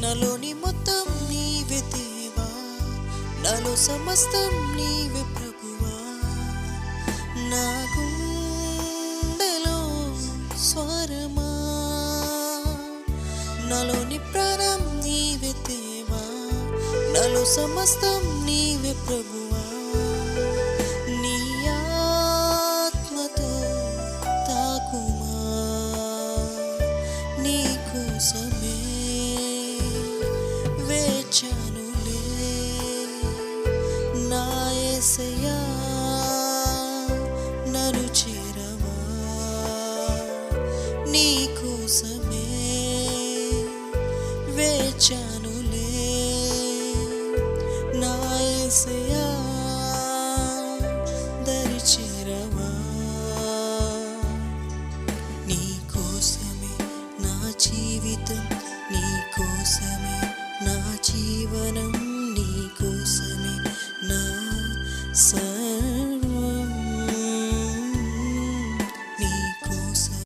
నాలోని మొత్తం నీవే దేవా, నాలో సమస్తం నీవే ప్రభువా. నా గుండెలో స్వరమా, నాలోని ప్రాణం నీవే దేవా, నాలో సమస్తం నీవే ప్రభువా. నీ ఆత్మతో తాకుమా, నీ కోసమే వేచానులే నా యేసయ్యా, నన్ను చేరవా. నీ కోసమే వేచానులే నా యేసయ్యా, దరి చేరవా. నీ కోసమే నా జీవితం, నీ కోసమే నా జీవనం, నీ కోసమే నా